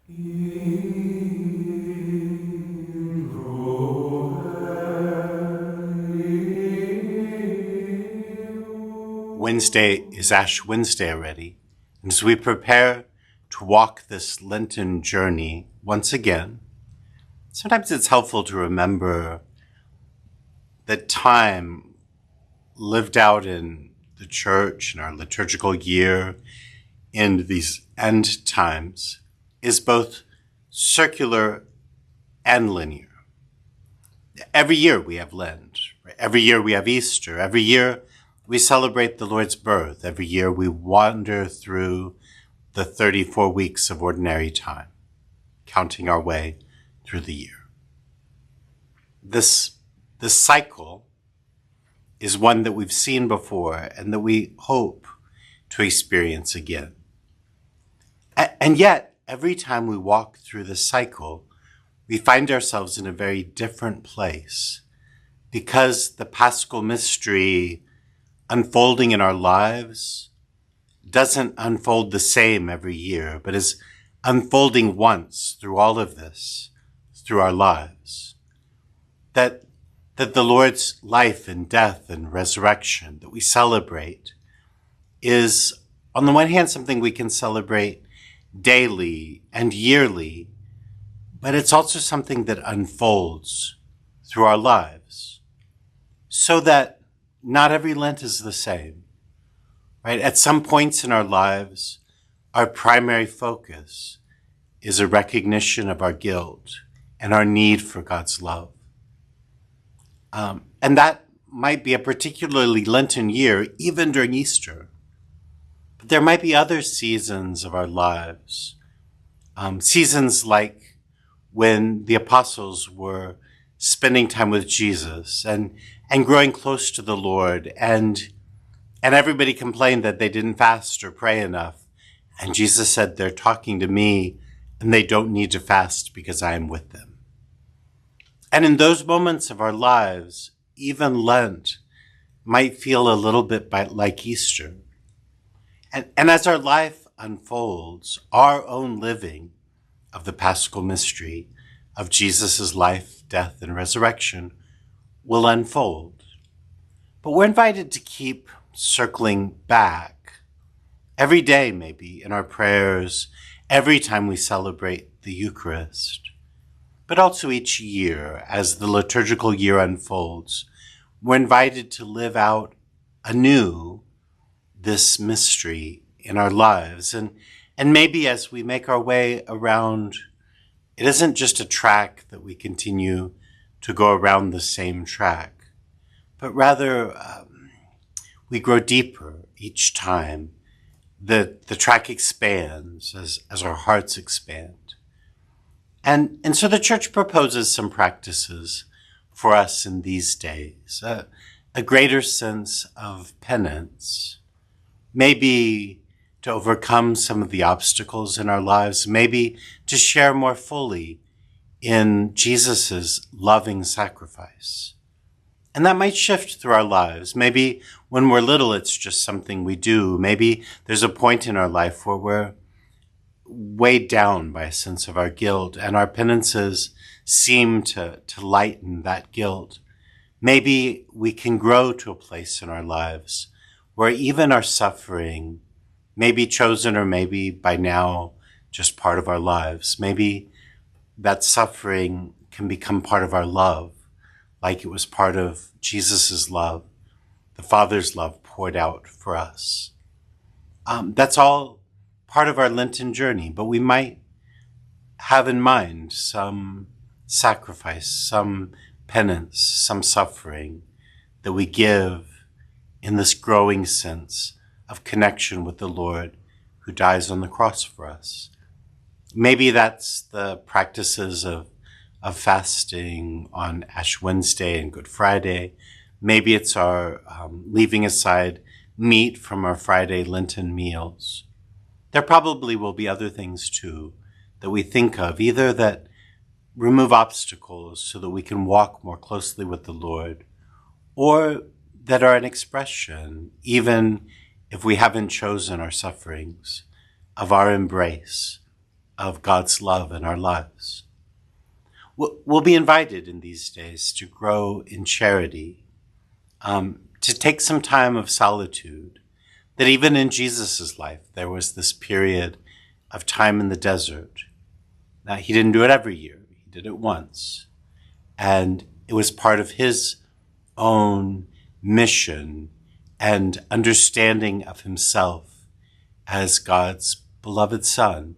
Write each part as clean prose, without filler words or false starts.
Wednesday is Ash Wednesday already, and as we prepare to walk this Lenten journey once again, sometimes it's helpful to remember that time lived out in the church in our liturgical year in these end times is both circular and linear. Every year we have Lent. Every year we have Easter. Every year we celebrate the Lord's birth. Every year we wander through the 34 weeks of ordinary time, counting our way through the year. This cycle is one that we've seen before and that we hope to experience again. And yet, every time we walk through this cycle, we find ourselves in a very different place because the Paschal mystery unfolding in our lives doesn't unfold the same every year, but is unfolding once through all of this, through our lives. That the Lord's life and death and resurrection that we celebrate is, on the one hand, something we can celebrate daily and yearly, but it's also something that unfolds through our lives so that not every Lent is the same, right? At some points in our lives, our primary focus is a recognition of our guilt and our need for God's love. And that might be a particularly Lenten year, even during Easter. But there might be other seasons of our lives, seasons like when the apostles were spending time with Jesus and growing close to the Lord, and everybody complained that they didn't fast or pray enough. And Jesus said, they're talking to me and they don't need to fast because I am with them. And in those moments of our lives, even Lent might feel a little bit like Easter. And as our life unfolds, our own living of the Paschal mystery of Jesus' life, death, and resurrection will unfold. But we're invited to keep circling back every day, maybe, in our prayers, every time we celebrate the Eucharist, but also each year as the liturgical year unfolds. We're invited to live out anew this mystery in our lives. And maybe as we make our way around, it isn't just a track that we continue to go around the same track, but rather we grow deeper each time. The track expands as our hearts expand. And so the Church proposes some practices for us in these days, a greater sense of penance, maybe to overcome some of the obstacles in our lives, maybe to share more fully in Jesus' loving sacrifice. And that might shift through our lives. Maybe when we're little, it's just something we do. Maybe there's a point in our life where we're weighed down by a sense of our guilt, and our penances seem to lighten that guilt. Maybe we can grow to a place in our lives where even our suffering may be chosen, or maybe by now just part of our lives. Maybe that suffering can become part of our love, like it was part of Jesus' love, the Father's love poured out for us. That's all part of our Lenten journey, but we might have in mind some sacrifice, some penance, some suffering that we give in this growing sense of connection with the Lord who dies on the cross for us. Maybe that's the practices of fasting on Ash Wednesday and Good Friday. Maybe it's our leaving aside meat from our Friday Lenten meals. There probably will be other things too that we think of, either that remove obstacles so that we can walk more closely with the Lord, or that are an expression, even if we haven't chosen our sufferings, of our embrace of God's love in our lives. We'll be invited in these days to grow in charity, to take some time of solitude, that even in Jesus' life, there was this period of time in the desert. Now, he didn't do it every year. He did it once. And it was part of his own mission and understanding of himself as God's beloved Son,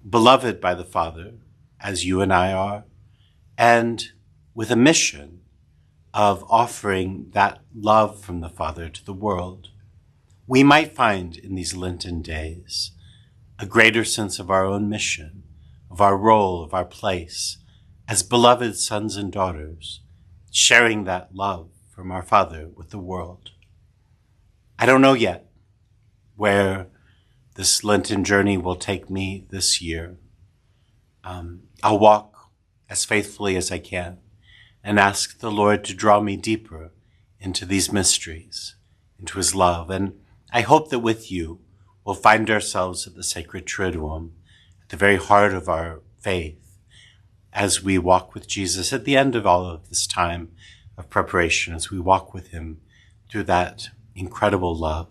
beloved by the Father, as you and I are, and with a mission of offering that love from the Father to the world. We might find in these Lenten days a greater sense of our own mission, of our role, of our place as beloved sons and daughters, sharing that love from our Father with the world. I don't know yet where this Lenten journey will take me this year. I'll walk as faithfully as I can and ask the Lord to draw me deeper into these mysteries, into his love. And I hope that with you, we'll find ourselves at the sacred Triduum, at the very heart of our faith, as we walk with Jesus at the end of all of this time of preparation, as we walk with him through that incredible love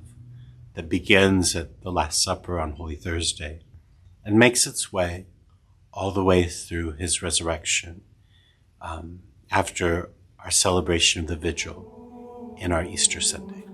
that begins at the Last Supper on Holy Thursday and makes its way all the way through his resurrection, after our celebration of the Vigil in our Easter Sunday.